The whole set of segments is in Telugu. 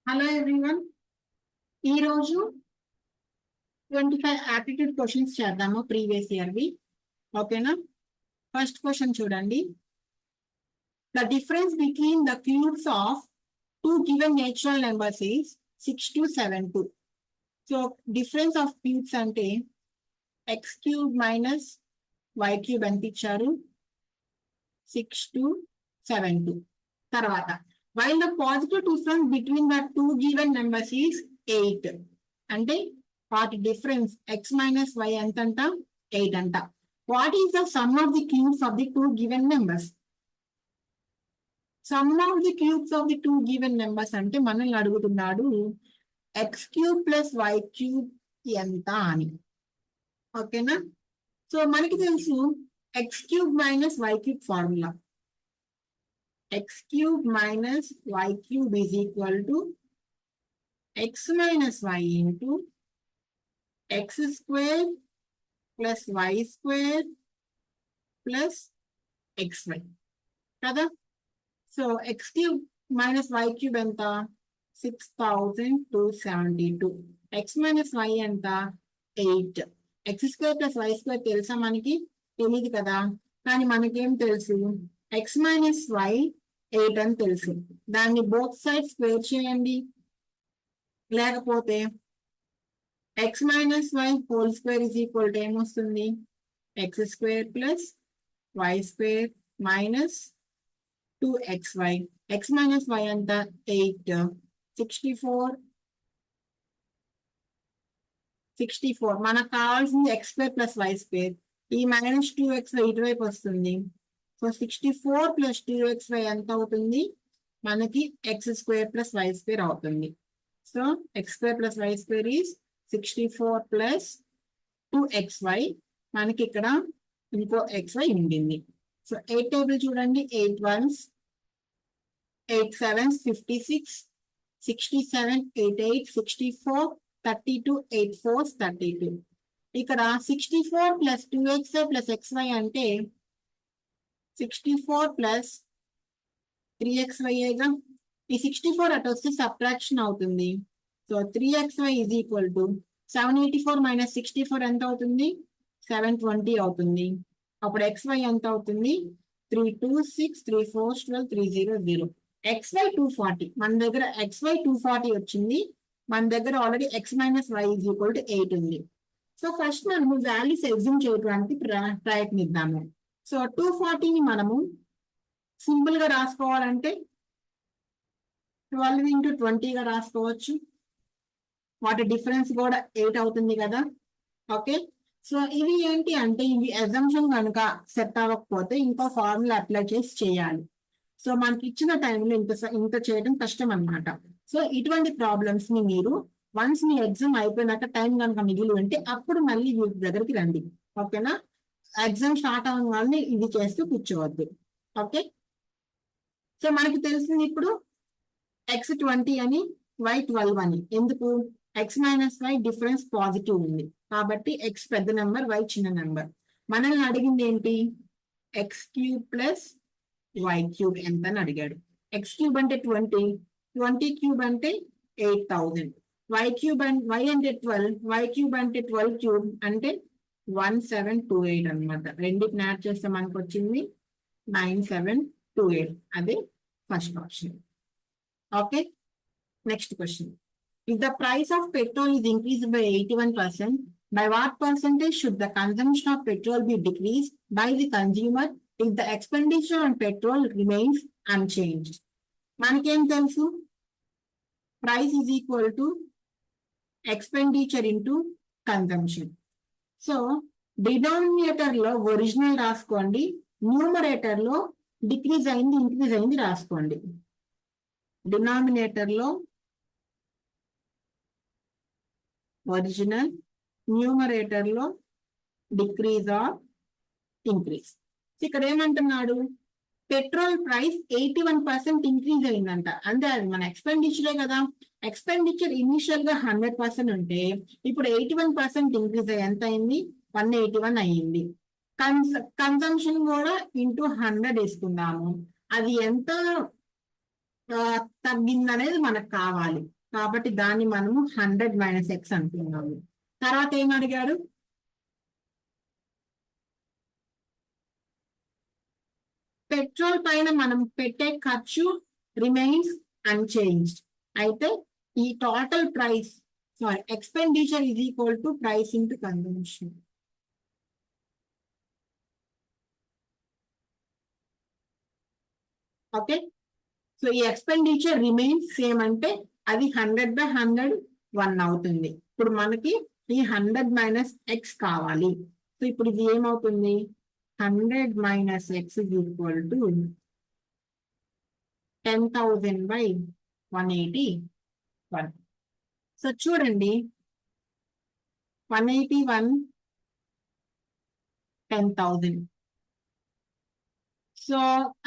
Hello everyone. ఈ రోజు 25 యాప్టిట్యూడ్ క్వశ్చన్స్ చేద్దాము ప్రీవియస్ ఇయర్వి. ఓకేనా? ఫస్ట్ క్వశ్చన్ చూడండి. The difference between the cubes of two given natural numbers is 6 to 7 2. So difference of cubes అంటే x cube minus why cube ఎంత ఇచ్చారు? 6 to 7 2. తర్వాత while the positive difference between the two given numbers is 8. అంటే వాటి డిఫరెన్స్ x minus y ఎంత అంట? 8 అంట. What is the sum of the cubes of the two given numbers? Sum of the cubes of the two given numbers అంటే మనల్ని అడుగుతున్నాడు X cube plus why cube ఎంత అని. ఓకేనా? సో మనకి తెలుసు X cube minus why cube formula. x cube minus y cube is equal to x minus y into x square plus y square plus xy. కదా? So x cube minus y cube ఎంత? 6272. x minus y ఎంత? 8. x square plus y square తెలుసా మనకి? తెలియదు కదా. కానీ మనకేం తెలుసు? x minus y 8 అని తెలుసు. దాన్ని బోత్ సైడ్ స్క్వేర్ చేయండి. లేకపోతే x minus y whole square is equal to ఏమొస్తుంది? x square plus y square minus 2xy. x minus y అంత 8. 64 మనకు కావాల్సింది x square plus y square. ఈ మైనస్ 2xy ఇటువైపు వస్తుంది. సో 64 ప్లస్ 2xy ఎంత అవుతుంది? మనకి x square plus why square అవుతుంది. So x square plus why square is 64 plus 2xy. మనకి ఇక్కడ ఇంకో xy ఉండింది. సో 8 టేబుల్ చూడండి. 8 1s 8 7s 56, 67 8 8 64, 32 8 4s 32. ఇక్కడ 64 ప్లస్ 2xy ప్లస్ xy అంటే 64 ప్లస్ 3xy. ఈ 64 అటు వస్తే సబ్ట్రాక్షన్ అవుతుంది. So 3xy is equal to 784 minus 64 ఎంత అవుతుంది? 720 అవుతుంది. అప్పుడు xy ఎంత అవుతుంది? 326 34 12 300. xy 240. మన దగ్గర xy 240 వచ్చింది. మన దగ్గర already x minus y is equal to 8 ఉంది. సో ఫస్ట్ మనము వాల్యూస్ ఎగ్జిమ్ చేయడానికి ప్రయత్నిద్దాము. సో 240ని మనము సింపుల్ గా రాసుకోవాలంటే 12 into 20 గా రాసుకోవచ్చు. వాటి డిఫరెన్స్ కూడా 8 అవుతుంది కదా. ఓకే. సో ఇవి ఏంటి అంటే ఇవి అజంప్షన్ కనుక సెట్ అవ్వకపోతే ఇంకో ఫార్ములా అప్లై చేసి చేయాలి. సో మనకి ఇచ్చిన టైంలో ఇంత చేయడం కష్టం అన్నమాట. సో ఇటువంటి ప్రాబ్లమ్స్ ని మీరు వన్స్ మీ ఎగ్జామ్ అయిపోయినాక టైం కనుక మిగిలి ఉంటే అప్పుడు మళ్ళీ వీటి దగ్గరికి రండి. ఓకేనా? ఎగ్జామ్ స్టార్ట్ అవ్వడం వాళ్ళని ఇది చేస్తూ కూర్చోవద్దు. ఓకే. సో మనకి తెలిసింది ఇప్పుడు x20 అని y12 అని. ఎందుకు? x minus y difference positive ఉంది కాబట్టి x పెద్ద నెంబర్ y చిన్న నెంబర్. మనల్ని అడిగింది ఏంటి? X cube plus why cube ఎంత అని అడిగాడు. ఎక్స్ క్యూబ్ అంటే 20, 20 క్యూబ్ అంటే 8000, వై క్యూబ్ వై అంటే 12, వై క్యూబ్ అంటే 12 క్యూబ్ అంటే 1728 అనమాట. రెండింటిని యాడ్ చేస్తే మనకు వచ్చింది 9728. అదే first option. Okay. Next question. If the price of petrol is increased by 81%, by what percentage should the consumption of petrol be decreased by the consumer if the expenditure on petrol remains unchanged? మనకేం తెలుసు? Price is equal to expenditure into consumption. So denominator లో ఒరిజినల్ రాసుకోండి, న్యూమరేటర్ లో డిక్రీజ్ అయింది ఇంక్రీజ్ అయింది రాసుకోండి. డినామినేటర్ లో ఒరిజినల్, న్యూమరేటర్ లో డిక్రీజ్ ఆర్ ఇంక్రీజ్. ఇక్కడ ఏమంటున్నాడు? పెట్రోల్ ప్రైస్ 81% ఇంక్రీజ్ అయిందంట. అంటే అది మన ఎక్స్పెండిచరే కదా. ఎక్స్పెండిచర్ ఇనిషియల్ గా 100% ఉంటే ఇప్పుడు 81% ఇంక్రీజ్ అయ్యి ఎంత అయింది? 181 అయ్యింది. కన్సంప్షన్ కూడా ఇంటూ 100 వేసుకుందాము. అది ఎంత తగ్గింది అనేది మనకు కావాలి. కాబట్టి దాన్ని మనము 100 - x అంటున్నాము. తర్వాత ఏం అడిగాడు? పెట్రోల్ పైన మనం పెట్టే ఖర్చు రిమైన్స్ అన్చేంజ్డ్. అయితే ఈ total price, sorry, expenditure is equal to price into consumption. Okay, so ఈ ఎక్స్పెండిచర్ రిమైన్స్ సేమ్ అంటే అది 100/100 1 అవుతుంది. ఇప్పుడు మనకి ఈ 100 - x కావాలి. సో ఇప్పుడు ఇది ఏమవుతుంది? 100 - x is equal to 10,000/181. So చూడండి, 181 10,000. సో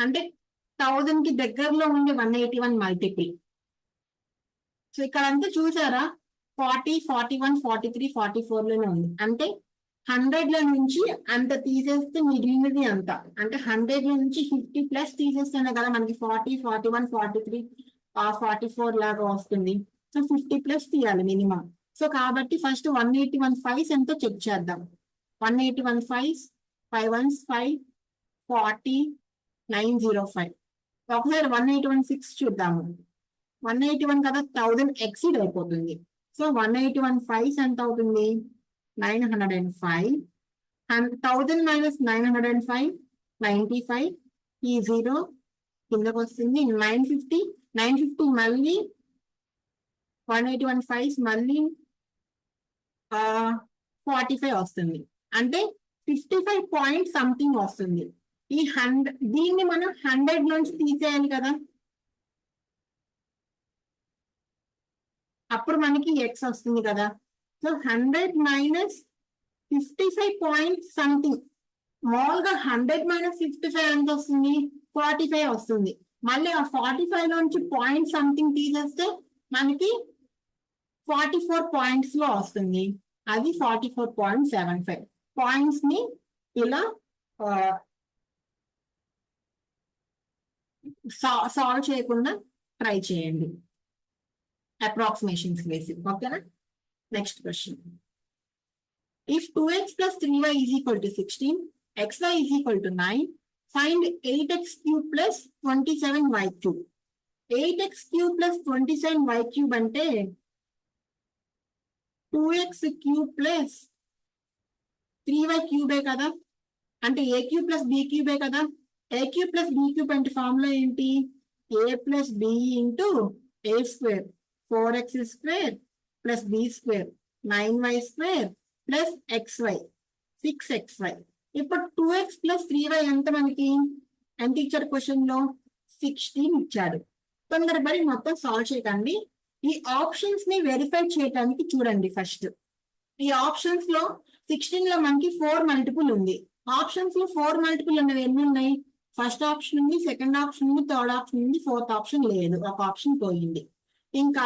అంటే 1000 కి దగ్గరలో ఉండే 181 మల్టిపుల్. సో ఇక్కడ అంతా చూసారా, 40, 41, 43, 44 లోనే ఉంది. అంటే 100 లో నుంచి అంత తీసేస్తే మిగిలినది అంత. అంటే 100 లో నుంచి 50+ తీసేస్తేనే కదా మనకి 40, 41, 43, 44 లాగా వస్తుంది. సో 50+ తీయాలి మినిమం. సో కాబట్టి ఫస్ట్ 181 5 ఎంతో చెక్ చేద్దాం. 181 5, 5 1s 5, 40, 905. ఒకసారి 181 6 చూద్దాము. 181 కదా, 1000 ఎక్సీడ్ అయిపోతుంది. సో 181 5 ఎంత అవుతుంది? 905. 1000 - 905 95. ఈ 0 కిందకు వస్తుంది. 950. 950 మళ్ళీ 181 5 మళ్ళీ 45 వస్తుంది. అంటే 55 పాయింట్ సంథింగ్ వస్తుంది. ఈ 100 దీన్ని మనం 100 నుంచి తీసేయాలి కదా, అప్పుడు మనకి ఎక్స్ వస్తుంది కదా. So 100 - 55 point something. మామూలుగా 100 - 55 ఎంత వస్తుంది? 45 వస్తుంది. మళ్ళీ ఆ 45 నుంచి పాయింట్ సంథింగ్ తీసేస్తే మనకి 44 పాయింట్స్ లో వస్తుంది. అది 44.75 పాయింట్స్ ని ఇలా సాల్వ్ చేయకుండా ట్రై చేయండి, అప్రాక్సిమేషన్స్ వేసి. ఓకేనా? Next question. If 2x plus 3y is equal to 16, xy is equal to 9, find 8x cube plus 27y cube. 8x cube plus 27y cube అంటే 2x cube plus 3y cube కదా, అంటే a cube plus b cube కదా. a cube plus b cube అంటే ఫార్ములా ఏంటి? a plus b into a square, 4x square plus b square, 9y square plus xy, 6xy. ఇప్పుడు 2x plus 3y ఎంత మనకి? ఎంత ఇచ్చాడు క్వశ్చన్ లో? 16 ఇచ్చాడు. తొందరపడి మొత్తం సాల్వ్ చేయకండి. ఈ ఆప్షన్స్ ని వెరిఫై చేయడానికి చూడండి ఫస్ట్. ఈ ఆప్షన్స్ లో 16 లో మనకి 4 మల్టిపుల్ ఉంది. ఆప్షన్స్ లో 4 మల్టిపుల్ ఉన్నవి ఎన్ని ఉన్నాయి? ఫస్ట్ ఆప్షన్ ఉంది, సెకండ్ ఆప్షన్ ఉంది, థర్డ్ ఆప్షన్ ఉంది, ఫోర్త్ ఆప్షన్ లేదు, ఒక ఆప్షన్ పోయింది. ఇంకా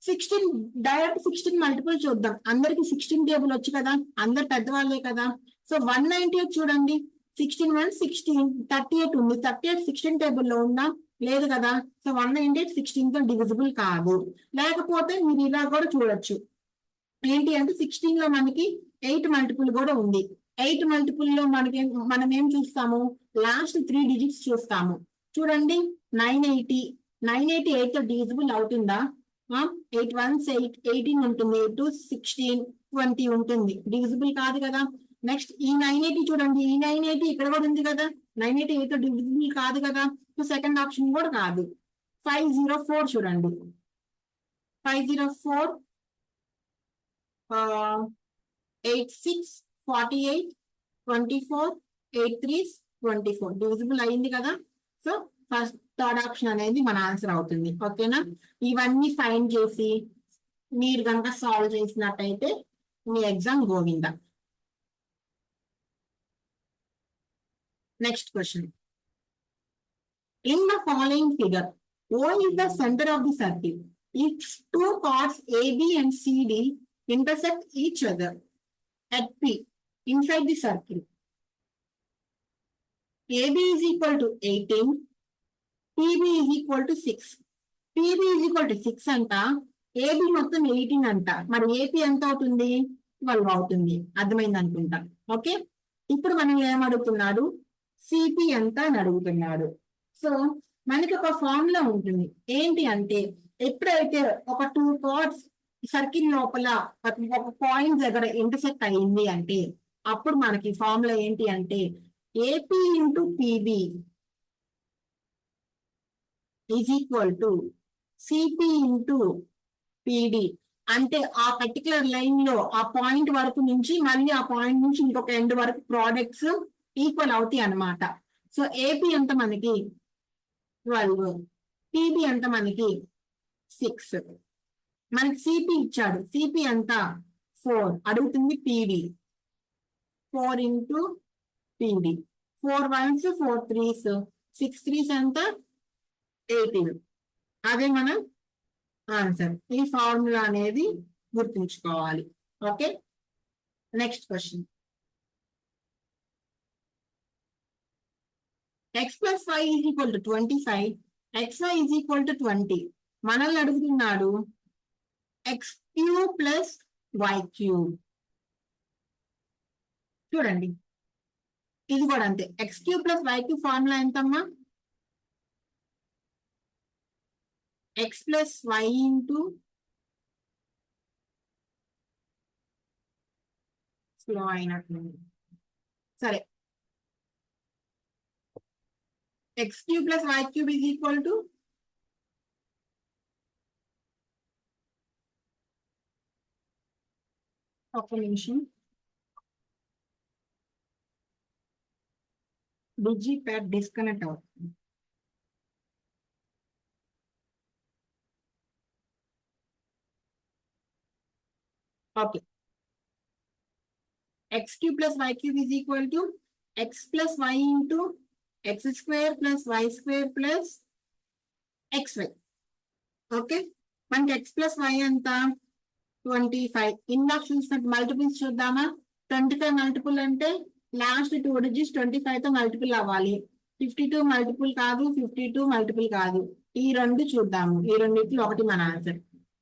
16 డైరెక్ట్ 16 మల్టిపుల్ చూద్దాం. అందరికి 16 టేబుల్ వచ్చు కదా, అందరు పెద్దవాళ్ళే కదా. సో 198 చూడండి, 16 1 16, 38 ఉంది. 38 16 టేబుల్లో ఉందా? లేదు కదా. సో 198 16 తో డివిజిబుల్ కాదు. లేకపోతే మీరు ఇలా కూడా చూడొచ్చు. ఏంటి అంటే 16 లో మనకి 8 మల్టిపుల్ కూడా ఉంది. 8 మల్టిపుల్ లో మనకి మనం ఏం చూస్తాము? లాస్ట్ 3 డిజిట్స్ చూస్తాము. చూడండి, 980. 980 8 తో డివిజిబుల్ అవుతుందా? 8 1s 8, 18 ఉంటుంది. 8 2s 16, 20 ఉంటుంది. డివిజిబుల్ కాదు కదా. నెక్స్ట్ ఈ 980 చూడండి, ఈ 980 ఇక్కడ కూడా ఉంది కదా. 980 8 తో డివిజిబుల్ కాదు కదా. సో సెకండ్ ఆప్షన్ కూడా కాదు. 504 చూడండి, 504 86 48 24 83 24 డివిజిబుల్ అయింది కదా. సో ఫస్ట్ థర్డ్ ఆప్షన్ అనేది మన ఆన్సర్ అవుతుంది. ఓకేనా? ఇవన్నీ ఫైండ్ చేసి మీరు కనుక సాల్వ్ చేసినట్టయితే మీ exam Govinda. Next question. In the following figure, O is the center of the circle. Its two chords AB and CD intersect each other at P inside the circle. AB is equal to 18, PB is equal to 6. PB is equal to 6 అంట, ఏబి మొత్తం 18 అంట, మరి ఏపీ ఎంత అవుతుంది? 12 అవుతుంది. అర్థమైంది అనుకుంటా. ఓకే, ఇప్పుడు మనం ఏమడుగుతున్నాడు? సిపి ఎంత అని అడుగుతున్నాడు. సో మనకి ఒక ఫార్ములా ఉంటుంది. ఏంటి అంటే, ఎప్పుడైతే ఒక 2 కార్డ్స్ సర్కిల్ లోపల ఒక పాయింట్ దగ్గర ఇంటర్సెక్ట్ అయ్యింది అంటే, అప్పుడు మనకి ఫార్ములా ఏంటి అంటే, AP into PB is equal to CP into PD. అంటే ఆ పర్టికులర్ లైన్ లో ఆ పాయింట్ వరకు నుంచి మళ్ళీ ఆ పాయింట్ నుంచి ఇంకొక ఎండ్ వరకు ప్రోడక్ట్స్ ఈక్వల్ అవుతాయి అన్నమాట. సో ఏపీ ఎంత మనకి 12, పిబి ఎంత మనకి 6. మనకి సిపి ఇచ్చాడు, సిపి ఎంత 4, అడుగుతుంది పిడి. 4 ఇంటూ పిడి, 4 1s 4 3s, 6 3s ఎంత 18. అదే మన ఆన్సర్. ఈ ఫార్ములా అనేది గుర్తుంచుకోవాలి. Okay, next question. X plus 5 is equal to 25, xy is equal to 20. మనల్ని అడుగుతున్నాడు X cube plus why cube. చూడండి, ఇది కూడా అంతే. X cube plus why cube formula ఎంతమ్మా? X plus y into slow అయినట్టుంది. సరే, x cube plus why cube is equal to ఒక్క నిమిషం, డిజి ప్యాడ్ డిస్కనెక్ట్ అవుతుంది. Okay, x cube plus y cube is equal to x plus y into x square plus y square plus xy. Okay, మనకి x plus y ఎంత 25. ఇందాక చూసినట్టు మల్టిపుల్స్ చూద్దామా? 25 మల్టిపుల్ అంటే లాస్ట్ 2 డిజిట్స్ 25 తో మల్టిపుల్ అవ్వాలి. 52 మల్టిపుల్ కాదు, 52 మల్టిపుల్ కాదు. ఈ రెండు చూద్దాము. ఈ రెండిట్లో ఒకటి మన ఆన్సర్.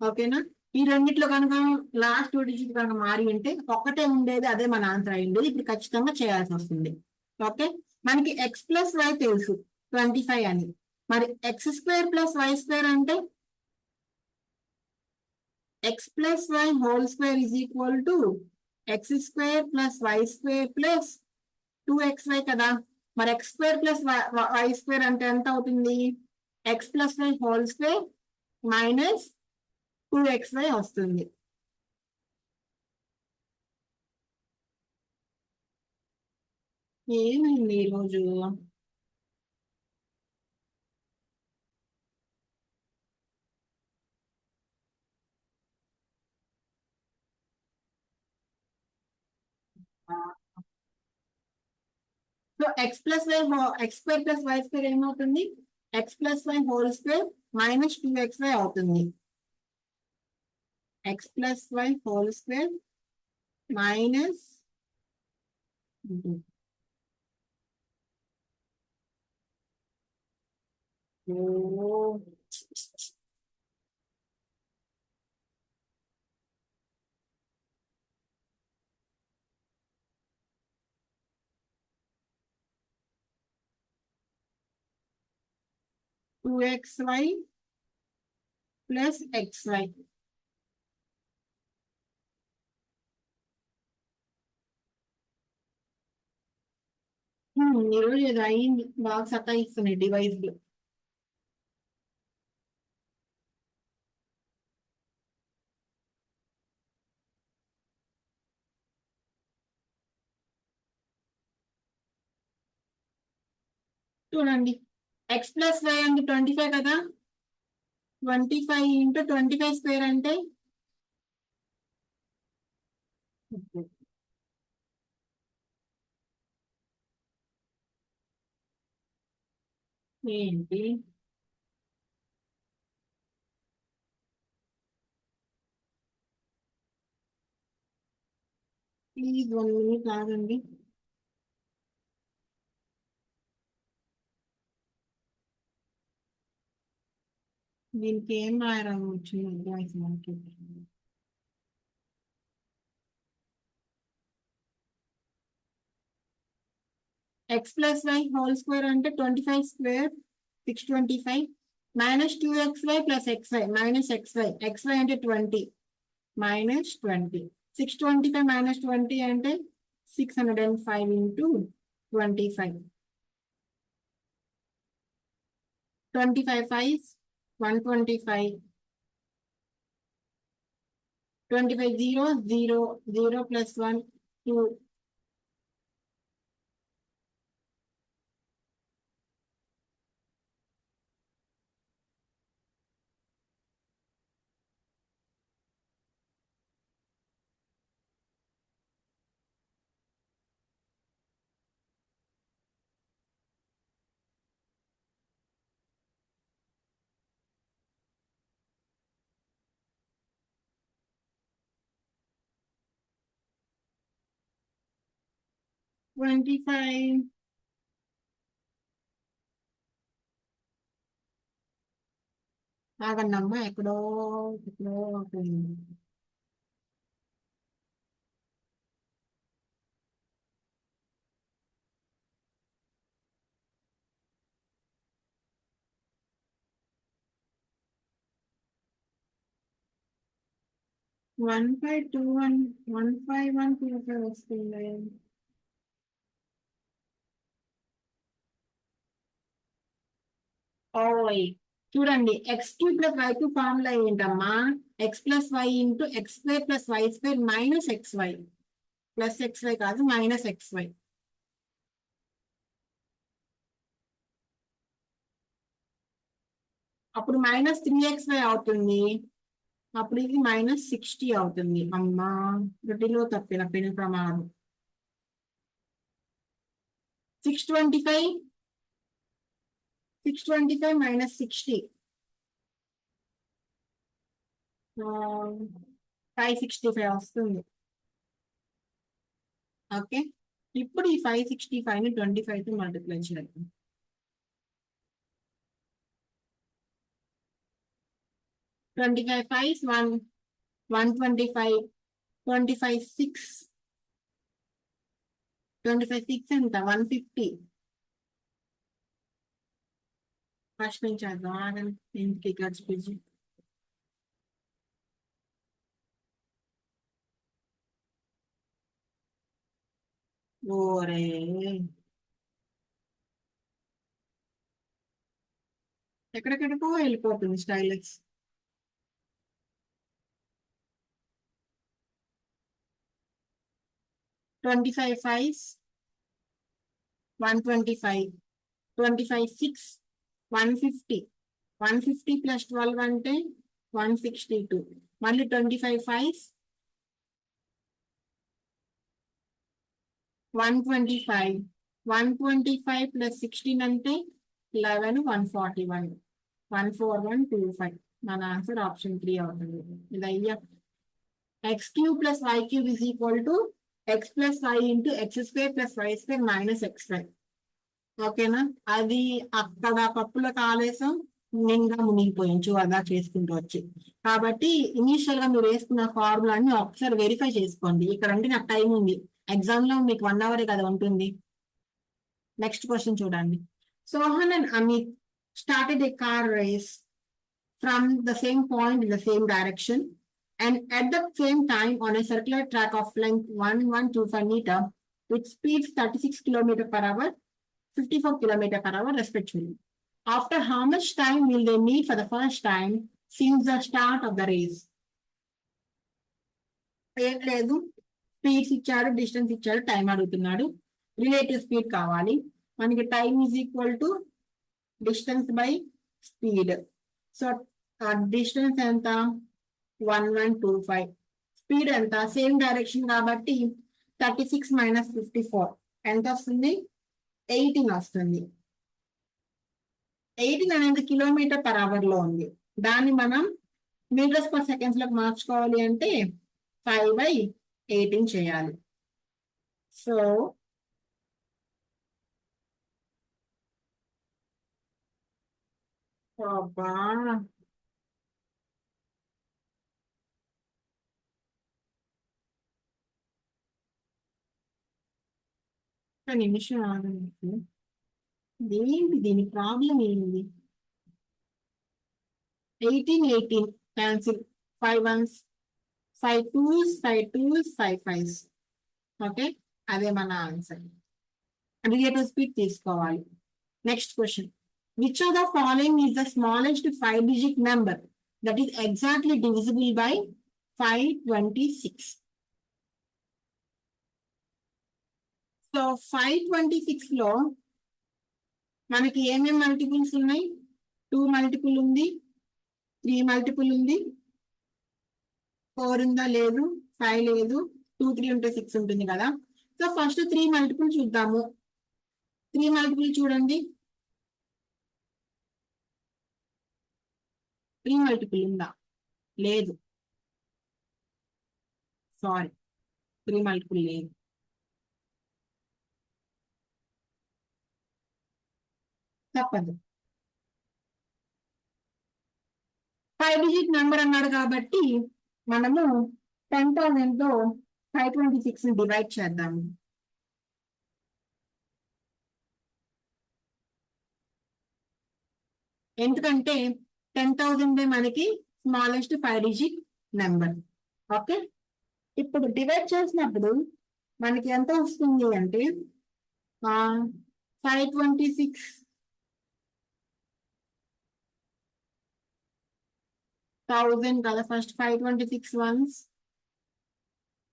ఓకేనా? ఈ రెండిట్లో కనుక లాస్ట్ 2 డిజిట్ కనుక మారి ఉంటే ఒక్కటే ఉండేది, అదే మన ఆన్సర్ అయి ఉండేది. ఇప్పుడు ఖచ్చితంగా చేయాల్సి వస్తుంది. ఓకే, మనకి ఎక్స్ ప్లస్ వై తెలుసు 25 అని. మరి x square plus why square అంటే x plus y whole square is equal to x square plus why square plus 2xy కదా. మరి x square plus why square అంటే ఎంత అవుతుంది? X plus y whole square minus 2xy వస్తుంది. ఏమైంది ఈరోజు? So x plus y x square plus why square ఏమవుతుంది? X plus y whole square minus 2xy అవుతుంది. X plus y whole square minus 2xy plus xy. ఈరోజు ఏదో అయింది, బాగా సతాయిస్తున్నాయి డివైస్ లో. చూడండి, ఎక్స్ ప్లస్ వై అంటే 25 కదా. 25 ఇంటూ 25 స్క్వేర్ అంటే ఏంటి? ప్లీజ్ 1 minute ఆగండి. దీనికి ఏం రాయవచ్చు మనకి x plus y whole square అంటే 25 square 625 minus 2xy plus xy minus xy xy అంటే 20 minus 20 625 minus 20 అంటే 605 into 25 25 5 125 25 0 0 0 plus 1 2 25 ఆగండమ్మా ఎక్కడో ఎక్కడో పోయింది. వన్ ఫైవ్ టూ వన్ 15125 వస్తుంది. ఓయ్ చూడండి x3 plus y2 ఫార్ములా ఏంటమ్మా x plus y into x square plus why square minus xy plus xy కాదు మైనస్ xy. అప్పుడు మైనస్ 3xy అవుతుంది. అప్పుడు ఇది మైనస్ 60 అవుతుంది. అమ్మా వీటిలో తప్పిన పెను ప్రమాదం. 625 మైనస్ 60 565 వస్తుంది. ఓకే ఇప్పుడు ఈ 565 ని 25 తో మల్టిప్లై చేద్దాం. 25 5 125 25 6 25 6 ఎంత 150 ఫస్ట్ నుంచి చేద్దాం ఇంటికి ఖర్చు పెంచి ఓరే ఎక్కడెక్కడికో వెళ్ళిపోతుంది స్టైలెక్స్. 25 5 125 25 6 150 150 ప్లస్ 12 అంటే 162 మళ్ళీ 25 5 125 125 ప్లస్ 16 అంటే 11 141 14125 మన ఆన్సర్ ఆప్షన్ 3 అవుతుంది. ఇలా అయ్యా x cube plus y cube is equal to x plus y into x square plus y square minus xy. ఓకేనా అది అక్కడ పప్పుల కాలేసం నిండా మునిగిపోయించు అదా చేసుకుంటూ వచ్చి. కాబట్టి ఇనీషియల్ గా మీరు వేసుకున్న ఫార్ములాని ఒకసారి వెరిఫై చేసుకోండి. ఇక్కడ అంటే నాకు టైం ఉంది, ఎగ్జామ్ లో మీకు 1 అవరే కదా ఉంటుంది. నెక్స్ట్ క్వశ్చన్ చూడండి. Sohan and Amit started a car race from the same point in the same direction and at the same time on a circular track of length 1125 meter with speeds 36 km per hour 54 km per hour respectively. After how much time will they meet for the first time since the start of the race? ఏం లేదు, స్పీడ్స్ ఇచ్చాడు, డిస్టెన్స్ ఇచ్చాడు, టైం అడుగుతున్నాడు. రిలేటివ్ స్పీడ్ కావాలి మనకి. Time is equal to distance by speed. So distance ఎంత 1125, స్పీడ్ ఎంత సేమ్ డైరెక్షన్ కాబట్టి 36 మైనస్ 54 ఎంత వస్తుంది 18 వస్తుంది. 18 అనేది కిలోమీటర్ పర్ అవర్ లో ఉంది. దాన్ని మనం మీటర్స్ పర్ సెకండ్స్ లోకి మార్చుకోవాలి అంటే 5/18 చేయాలి. సో అబ్బా ఒక్క నిమిషం ఆగండి. ఏంటి దీని ప్రాబ్లం ఏంది? 18 cancel, 5 1s 5 2s 5 2s 5 5s. Okay, అదే మన ఆన్సర్. రిలేటివ్ స్పీడ్ తీసుకోవాలి. Next question, which of the following is the smallest 5-digit number that is exactly divisible by 526? So 526 లో మనకి ఏమేమి మల్టిపుల్స్ ఉన్నాయి? 2 మల్టిపుల్ ఉంది, 3 మల్టిపుల్ ఉంది, 4 ఉందా? లేదు. 5 లేదు. 2 3 ఉంటే 6 ఉంటుంది కదా. సో ఫస్ట్ 3 మల్టిపుల్ చూద్దాము. 3 మల్టిపుల్ చూడండి. 3 మల్టిపుల్ ఉందా? లేదు. సారీ, 3 మల్టిపుల్ లేదు. తప్పదు. 5-digit నెంబర్ అన్నాడు కాబట్టి మనము 10,000 తో 526 ని డివైడ్ చేద్దాము. ఎందుకంటే 10,000 మనకి స్మాలెస్ట్ 5-digit నెంబర్. ఓకే, ఇప్పుడు డివైడ్ చేసినప్పుడు మనకి ఎంత వస్తుంది అంటే 526,000 కదా. ఫస్ట్ 526 ones,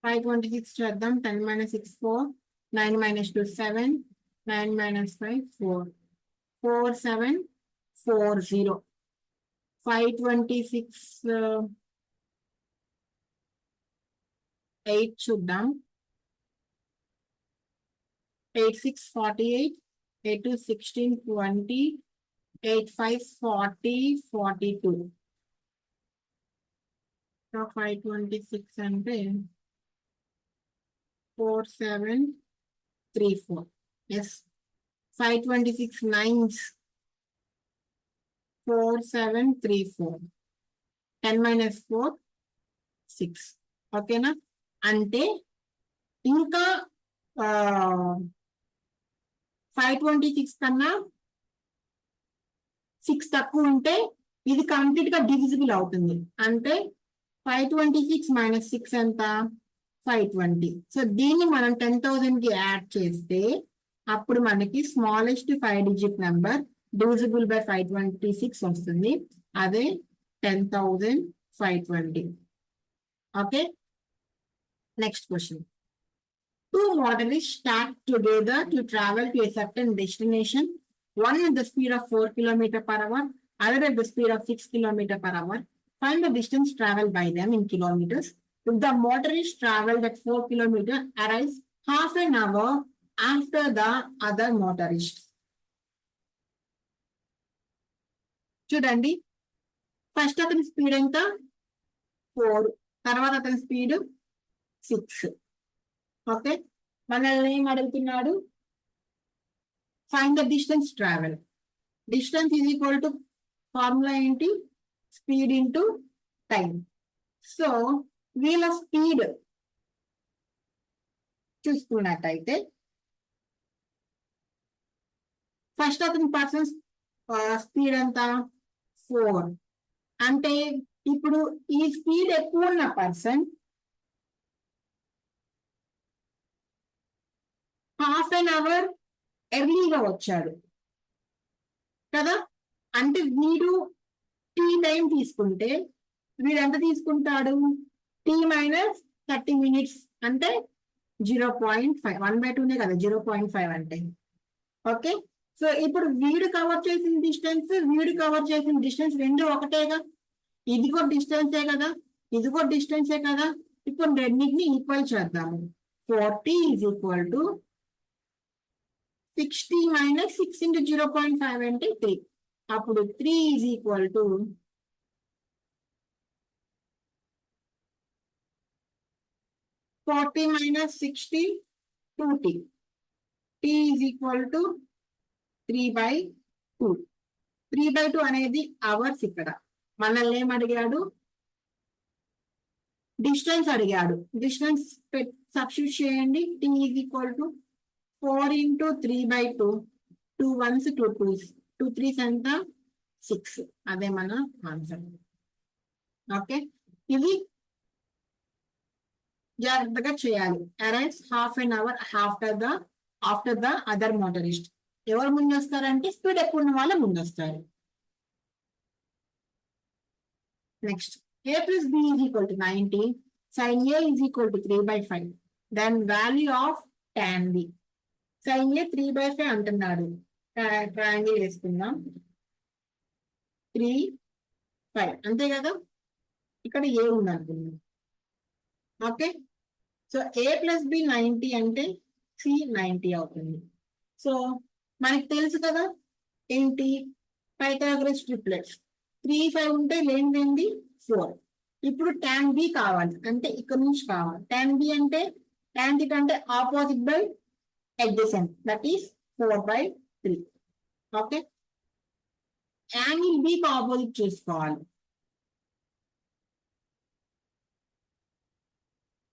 526 చేద్దాం. 10 - 6 4, 9 - 2 7, 9 - 5 4, 4 7 4 0. 526 8 చూద్దాం. 8 6 48, 8 2 16 20, 8 5 40 42. 526 అంటే 4 7 3 4. Yes, 526 9s 4 7 3 4. 10 - 4 6. ఓకేనా? అంటే ఇంకా 526 కన్నా 6 తక్కువ ఉంటే ఇది కంప్లీట్ గా డివిజిబుల్ అవుతుంది. అంటే 526 - 6 ఎంత? 520. సో దీన్ని మనం 10,000 కి యాడ్ చేస్తే అప్పుడు మనకి smallest 5-digit number divisible by 526 వస్తుంది. అదే 10,520. Okay, next question. Two motorists start together to travel to a certain destination, one at the speed of 4 km/h, other at the speed of 6 km/h. Find the distance traveled by them in kilometers. If the motorist traveled at 4 kilometers, arrives half an hour after the other motorist. చూడండి, ఫస్ట్ అతని స్పీడ్ ఎంత? 4. తర్వాత అతని స్పీడ్ 6. ఓకే, మనల్ని ఏం అడుగుతున్నాడు? Find the distance travel. Distance is equal to formula ఏంటి? Speed into time. సో వీళ్ళ స్పీడ్ చూసుకున్నట్టయితే ఫస్ట్ అతని పర్సన్ స్పీడ్ ఎంత? 4. అంటే ఇప్పుడు ఈ స్పీడ్ ఎక్కువ ఉన్న పర్సన్ హాఫ్ అన్ అవర్ ఎర్లీగా వచ్చాడు కదా. అంటే వీడు టీ టైం తీసుకుంటే వీడు ఎంత తీసుకుంటాడు? T - 30 minutes అంటే 0.5. 1/2 కదా 0.5 అంటే. ఓకే, సో ఇప్పుడు వీడు కవర్ చేసిన డిస్టెన్స్ వీడు కవర్ చేసిన డిస్టెన్స్ రెండు ఒకటేగా. ఇదిగో డిస్టెన్సే కదా, ఇదిగో డిస్టెన్సే కదా. ఇప్పుడు రెండింటిని ఈక్వల్ చేద్దాము. 40 ఈజ్ ఈక్వల్ టు 60 - 6 × 0.5 అంటే 3. అప్పుడు 3 is equal to 40 - 60 2t. t is equal to 3/2. 3/2 అనేది అవర్స్. ఇక్కడ మనల్ని ఏం అడిగాడు? డిస్టెన్స్ అడిగాడు. డిస్టెన్స్ సబ్స్టిట్యూట్ చేయండి. t is equal to 4 into 3 by 2, 2 ones, 2 twos, 2 threes ఎంత 6. అదే మన ఆన్సర్. ఓకే, ఇది జాగ్రత్తగా చేయాలి. Arrives half an hour after the other motorist. ఎవరు ముందు వస్తారంటే స్పీడ్ ఎక్కువ ఉన్న వాళ్ళు ముందు వస్తారు. Next, a plus b is equal to 90, sin a is equal to 3 by 5, then value of tan b. sin a 3 by 5 అంటున్నాడు, ట్రయాంగిల్ వేసుకుందాం, 3, 5 అంతే కదా, ఇక్కడ a ఉంది అనుకుందాం. Okay, so a plus b 90 అంటే c 90 అవుతుంది. సో మనకి తెలుసు కదా ఏంటి, పైథాగరస్ ట్రిప్లెట్స్, 3, 5 ఉంటే లేనిది 4. ఇప్పుడు tan b కావాలి అంటే ఇక్కడ నుంచి కావాలి. tan b అంటే tan θ అంటే opposite by adjacent, that is 4/3. Okay, angle b కి ఆపోజిట్ చూసుకోవాలి.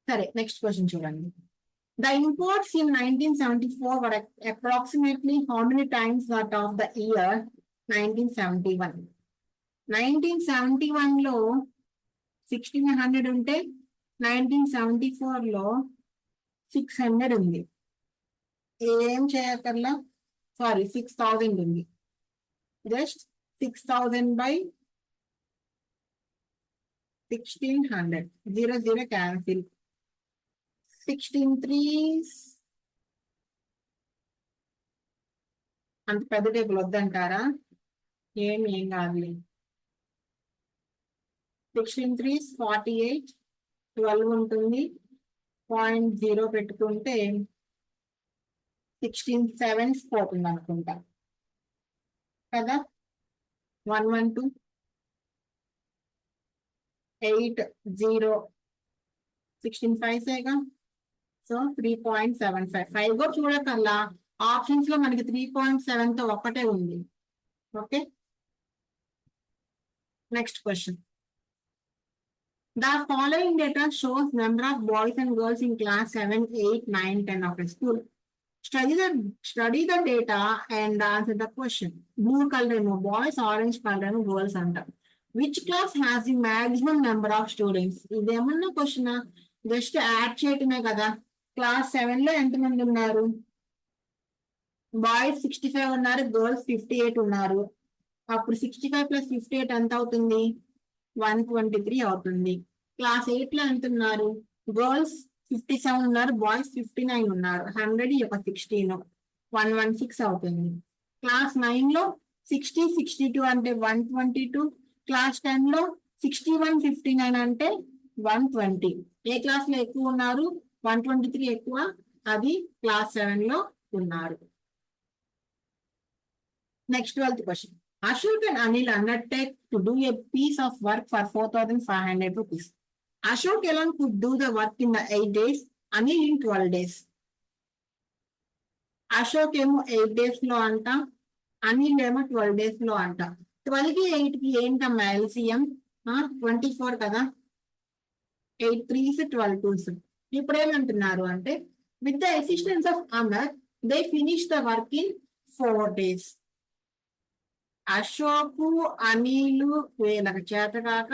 సరే, నెక్స్ట్ క్వశ్చన్ చూడండి. The imports in 1974 were approximately how many times that of the year 1971? 1971 లో 1600 ఉంటే 1974 లో 600 ఉంది. ఏం చేయక్కర్లా, సారీ 6000 ఉంది. Just 6000 by 1600, 0 0 cancel. 16 3s అంత పెద్ద టేబుల్ వద్దంటారా, ఏం కాదులే. 16 3s 48, 12 ఉంటుంది, 0.0 పెట్టుకుంటే 16 7s పోతుంది అనుకుంటా కదా. 112 8 0 16 5 సో 3.75. 5 కూడా చూడకల్లా, ఆప్షన్స్ లో మనకి 3.7 తో ఒక్కటే ఉంది. Okay, next question. The following data shows number of boys and girls in class 7, 8, 9, 10 of a school. Study the data and answer the question. Blue color boys, orange color girls అంట. Which class has the maximum number of students? ఇదేమన్నా క్వశ్చన్, జస్ట్ యాడ్ చేయటమే కదా. క్లాస్ 7 లో ఎంతమంది ఉన్నారు, బాయ్స్ 65 ఉన్నారు, గర్ల్స్ 58 ఉన్నారు. అప్పుడు 65 + 58 ఎంత అవుతుంది, 123 అవుతుంది. క్లాస్ 8 లో ఎంత ఉన్నారు, గర్ల్స్ 57 ఉన్నారు, బాయ్స్ 59 ఉన్నారు. 100 16, 116 అవుతుంది. క్లాస్ 9 లో 60 62 అంటే 122. క్లాస్ 10 లో 61 59 అంటే 120. ఏ క్లాస్ లో ఎక్కువ ఉన్నారు, 123 ఎక్కువ, అది క్లాస్ 7 లో ఉన్నారు. Next 12th question. Ashok and Anil undertake to do a piece of work for 4500 rupees. Ashok alone could do the work in the 8 days, Anil in 12 days. Ashok ఏమో 8 days లో అంట, అనిల్ ఏమో 12 days లో అంట. 12 కి 8 కి ఏంటమ్మా ఎల్సిఎం, 24 కదా. 8 3s 12 2s. ఇప్పుడు ఏమంటున్నారు అంటే, with the assistance of Amar they finish the work in 4 days. Ashok Anil వీళ్ళకి చేతకాక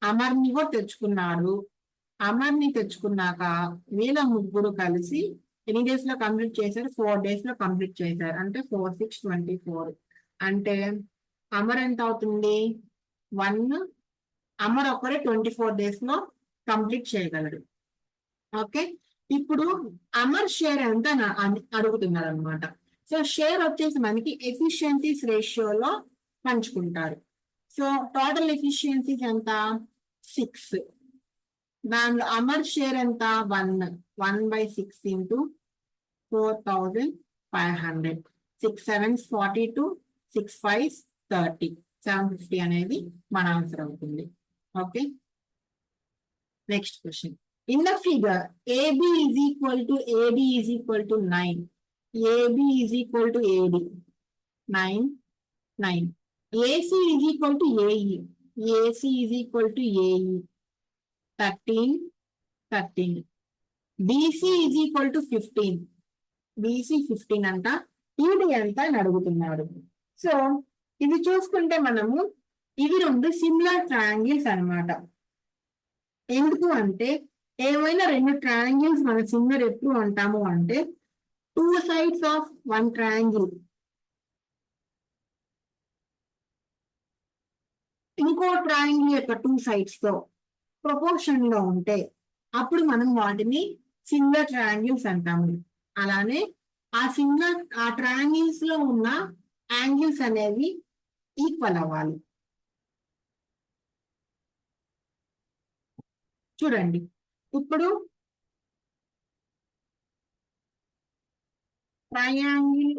అమర్ని కూడా తెచ్చుకున్నారు. అమర్ని తెచ్చుకున్నాక వీళ్ళ ముగ్గురు కలిసి ఎన్ని డేస్ లో కంప్లీట్ చేశారు, 4 days లో కంప్లీట్ చేశారు. అంటే 4 6 24. అంటే అమర్ ఎంత అవుతుంది, 1. అమర్ ఒకరే 24 days లో కంప్లీట్ చేయగలడు. ఓకే, ఇప్పుడు అమర్ షేర్ ఎంత అడుగుతున్నారు అనమాట. సో షేర్ వచ్చేసి మనకి ఎఫిషియన్సీస్ రేషియోలో పంచుకుంటారు. సో టోటల్ ఎఫిషియన్సీస్ ఎంత, 6. దానిలో అమర్ షేర్ ఎంత, 1/6 into 4500. 6 7s 42, 6 5s 30, 750 అనేది మన ఆన్సర్ అవుతుంది. Okay, next question. In the figure, AB is equal to 9. AB is equal to AD, 9, 9. AC is equal to AE. AC is equal to AE, 13, 13. BC is equal to 15. BC 15 అంట, ఈడి ఎంత అని అడుగుతున్నారు. సో ఇది చూసుకుంటే మనము ఇవి రెండు సిమిలర్ ట్రయాంగిల్స్ అన్నమాట. ఎందుకు అంటే ఏమైనా రెండు ట్రయాంగిల్స్ మన సిమిలర్ ఎప్పుడు అంటాము అంటే two sides of one triangle ఇంకో ట్రయాంగిల్ యొక్క టూ సైడ్స్ తో ప్రపోర్షన్ లో ఉంటే అప్పుడు మనం వాటిని సిమిలర్ ట్రయాంగిల్స్ అంటాము. అలానే ఆ ట్రయాంగిల్స్ లో ఉన్న యాంగిల్స్ అనేవి ఈక్వల్ అవ్వాలి. చూడండి, ఇప్పుడు triangle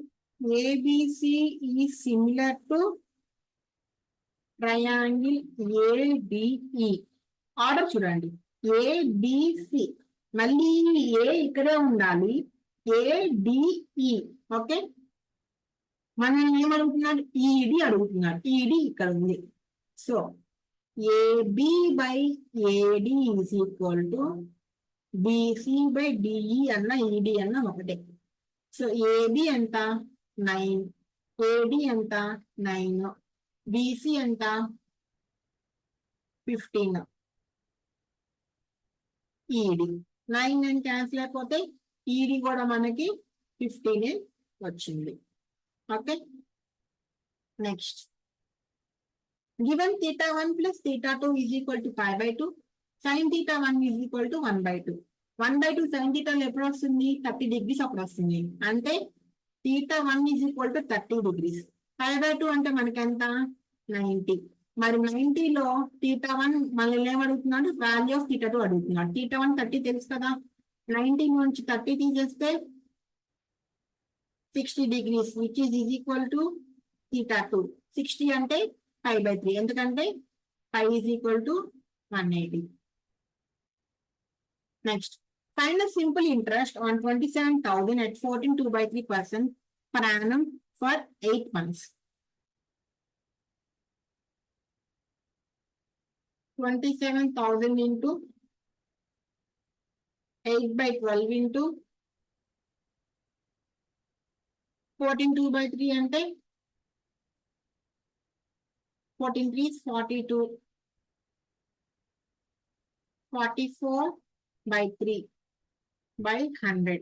ABC is similar to triangle ADE. Order చూడండి, ఏబిసి, మళ్ళీ ఏ ఇక్కడే ఉండాలి, ఏడిఈ. ఓకే, మనం ఏమడుగుతున్నాడు, ఈడి అడుగుతున్నాడు, ఈడి ఇక్కడ ఉంది. So AB by AD is equal to BC by DE అన్న ఈడి అన్న ఒకటే. సో ఏబి ఎంత 9, ఏడి ఎంత 9, బిసి ఎంత 15, ఈడి 9 అని క్యాన్సిల్ అయిపోతే ఈడి కూడా మనకి 15 వచ్చింది. Okay, next given θ1 plus θ2 is equal to pi by 2, sin θ1 is equal to 1/2. 1/2 sin θ ఎప్పుడు వస్తుంది, 30 degrees అప్పుడు వస్తుంది. అంటే θ1 is equal to 30 degrees. pi by 2 అంటే మనకి ఎంత 90. మరి 90లో θ1 మనల్ని ఏమడుగుతున్నాడు, వాల్యూ ఆఫ్ θ2 అడుగుతున్నాడు. θ1 30 తెలుసు కదా, 90 నుంచి 30 తీసేస్తే 60 degrees which is equal to θ2. 60 అంటే pi by 3, ఎందుకంటే pi is equal to 180. Next, find a simple interest on 27,000 at 14.2/3% per annum for 8 months. 27,000 into 8/12 into 14/2/3 అంటే 14 3 is 42, 44/3/100.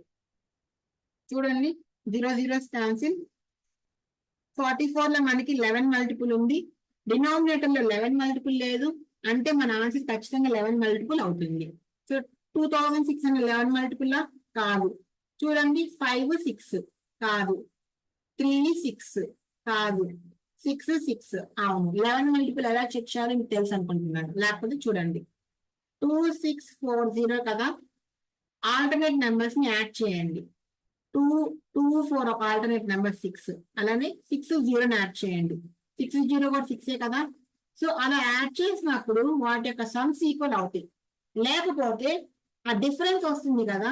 చూడండి, 0 0 క్యాన్సిల్. 44 లో మనకి 11 మల్టిపుల్ ఉంది, డినామినేటర్ లో 11 మల్టిపుల్ లేదు, అంటే మన ఆన్సర్ ఖచ్చితంగా 11 మల్టిపుల్ అవుతుంది. సో 2611 మల్టిపుల్ కాదు. చూడండి, 5 6 కాదు, 3 6 కాదు, 6 6 అవును. 11 మల్టిపుల్ ఎలా చెక్ చేయాలో మీకు తెలుసు అనుకుంటున్నాను, లేకపోతే చూడండి. 2640 కదా, ఆల్టర్నేట్ నెంబర్స్ ని యాడ్ చేయండి. 2 2 4 ఒక ఆల్టర్నేట్ నెంబర్ 6, అలానే 6 0 యాడ్ చేయండి. 6 0 కూడా 6 కదా. సో అలా యాడ్ చేసినప్పుడు వాటి యొక్క సమ్స్ ఈక్వల్ అవుతాయి. లేకపోతే ఆ డిఫరెన్స్ వస్తుంది కదా,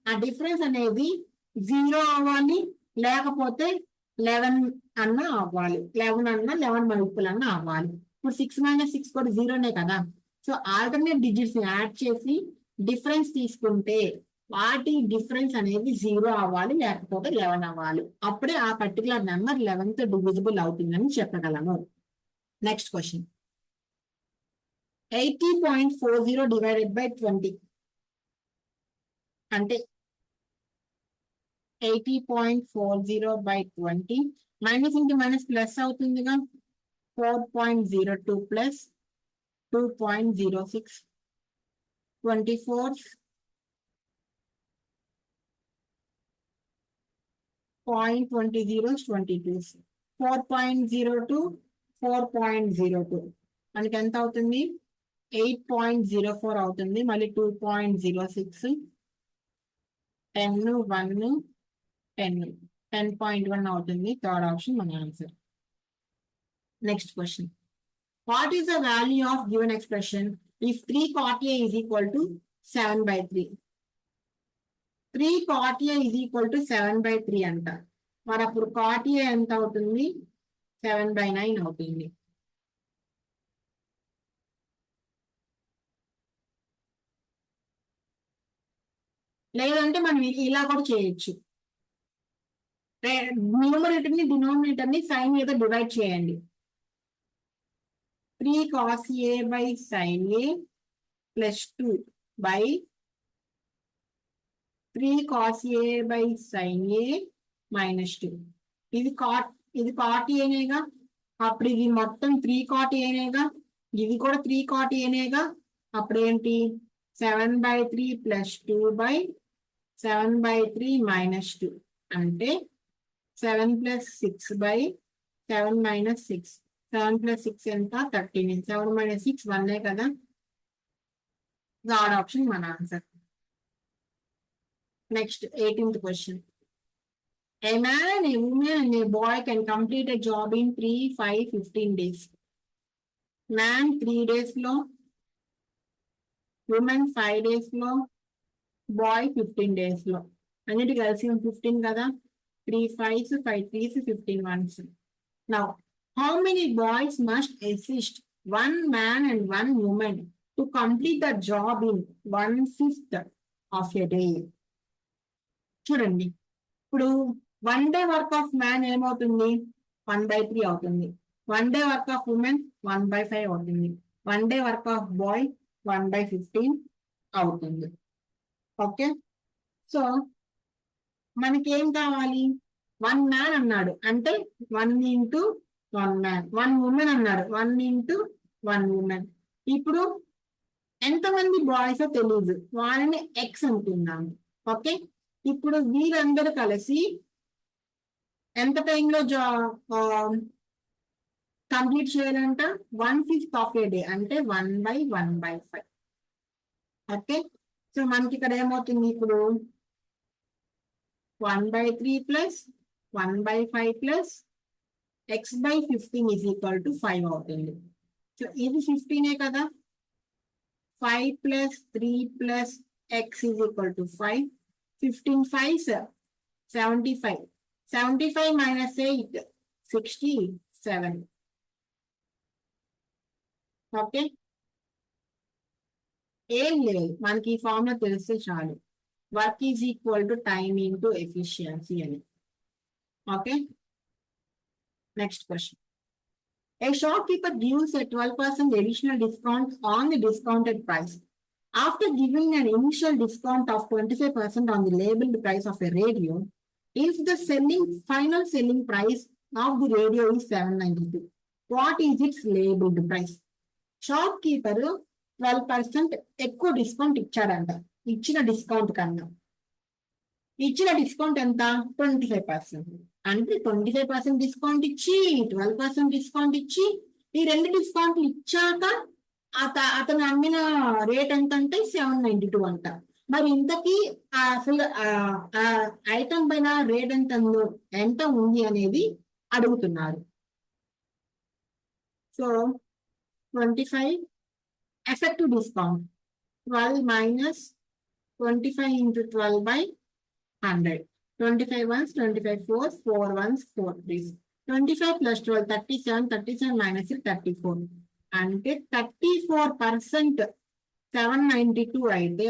ఆ డిఫరెన్స్ అనేది 0 అవ్వాలి, లేకపోతే 11 అన్నా అవ్వాలి. 11 అన్నా 11 మల్టిపుల్ అన్నా అవ్వాలి. ఇప్పుడు 6 - 6 కూడా 0నే కదా. సో ఆల్టర్నేట్ డిజిట్స్ యాడ్ చేసి డిఫరెన్స్ తీసుకుంటే వాటి డిఫరెన్స్ అనేది 0 అవ్వాలి, లేకపోతే 11 అవ్వాలి. అప్పుడే ఆ పర్టికులర్ నెంబర్ 11th డివిజిబుల్ అవుతుందని చెప్పగలము. నెక్స్ట్ క్వశ్చన్, 80.40 divided by 20 అంటే 80.40/20 మైనస్ ఇంటూ మైనస్ ప్లస్ అవుతుందిగా. 4.02 ప్లస్ 2.06, 24 0.20 22, 4.02 4.02 మనకి ఎంత అవుతుంది, 8.04 అవుతుంది. మళ్ళీ 2.06, 10 1 10 10.1 అవుతుంది. థర్డ్ ఆప్షన్ మన answer. Next question, what is the value of given expression if 3 cot A is equal to 7/3? 3 cot A is equal to 7/3 అంట. మరి అప్పుడు cot A ఎంత అవుతుంది, 7/9 అవుతుంది. లేదంటే మనం ఇలా కూడా చేయొచ్చు. న్యూమరేటర్ ని డినామినేటర్ ని సైన్ మీద డివైడ్ చేయండి. 3 cos A by sin A plus 2 by 3 cos A by sin A minus 2. ఇది cot ఏనేగా, అప్పుడు ఇది మొత్తం 3 cot ఏనేగా, ఇది కూడా 3 cot ఏనేగా, అప్పుడు ఏంటి 7/3 plus 2 by 7/3 minus 2 అంటే 7 plus 6 by 7 minus 6. 7 plus 6 ఎంత 13. 7 minus 6 1 కదా. థర్డ్ ఆప్షన్ మన answer. Next 18th question. A man, a woman and a boy can complete a job in 3, 5, 15 days. Man 3 days లో, woman 5 days లో, boy 15 days లో. అన్నిటి కలిసి 15 కదా. 3 5s, 5 3s, 15 1s. Now, how many boys must assist one man and one woman to complete the job in 1/5 of a day? చూడండి, ఇప్పుడు 1 day వర్క్ ఆఫ్ మ్యాన్ ఏమవుతుంది 1/3 అవుతుంది. 1 day వర్క్ ఆఫ్ ఉమెన్ 1/5 అవుతుంది. 1 day వర్క్ ఆఫ్ బాయ్ 1/15 అవుతుంది. ఓకే, సో మనకి ఏం కావాలి, 1 man అన్నాడు అంటే 1 into 1 man. 1 woman అన్నాడు 1 into 1 woman. ఇప్పుడు ఎంతమంది బాయ్స్ తెలియదు, వాళ్ళని ఎక్స్ అనుకున్నాము. ఓకే, ఇప్పుడు వీరందరూ కలిసి ఎంత టైంలో కంప్లీట్ చేయాలంట 1/5 ఆఫ్ ఏ డే అంటే 1/1/5. ఓకే, సో మనకి ఇక్కడ ఏమవుతుంది, ఇప్పుడు 1/3 plus 1/5 plus x/15 is equal to 5 అవుతుంది. సో ఇది 15 కదా. 5 plus 3 plus x is equal to 5. 15 5s 75. 75 minus 8 67. Okay, ఏం లేదు, మనకి ఈ ఫార్ములా తెలిస్తే చాలు. Work is equal to time into efficiency అని. Okay, next question. A shopkeeper gives a 12% additional discount on the discounted price. After giving an initial discount of 25% on the labeled price of a radio, if the final selling price of the radio is 792, what is its labeled price? Shopkeeper 12% ఎక్కువ డిస్కౌంట్ ఇచ్చాడంట. ఇచ్చిన డిస్కౌంట్ కన్నా ఇచ్చిన డిస్కౌంట్ ఎంత 25%. అంటే 25% డిస్కౌంట్ ఇచ్చి 12% డిస్కౌంట్ ఇచ్చి ఈ రెండు డిస్కౌంట్లు ఇచ్చాక అతను అమ్మిన రేట్ ఎంత అంటే 792 అంట. మరి ఇంతకీ అసలు ఐటమ్ పైన రేట్ ఎంత ఉంది అనేది అడుగుతున్నారు. So 25 effective discount 12 minus 25 into 12 by 100. 25 ones, 25 fours, 4 ones, 4 threes. 25 plus 12, 37, 37 minus 34. అంటే 34% 792 అయితే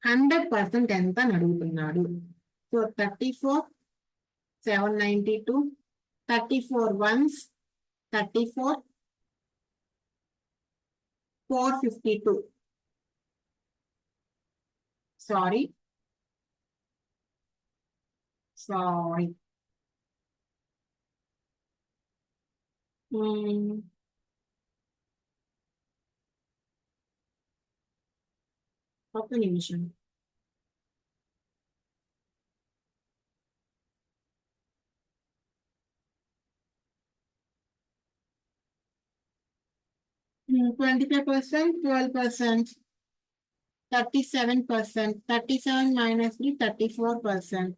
100% ఎంత అని అడుగుతున్నాడు. So 34 792, 34 ones 34 452. Sorry. ఒక్క నిమిషం. Hmm, 25%, 12%, 37%, 37 minus 3, 34%.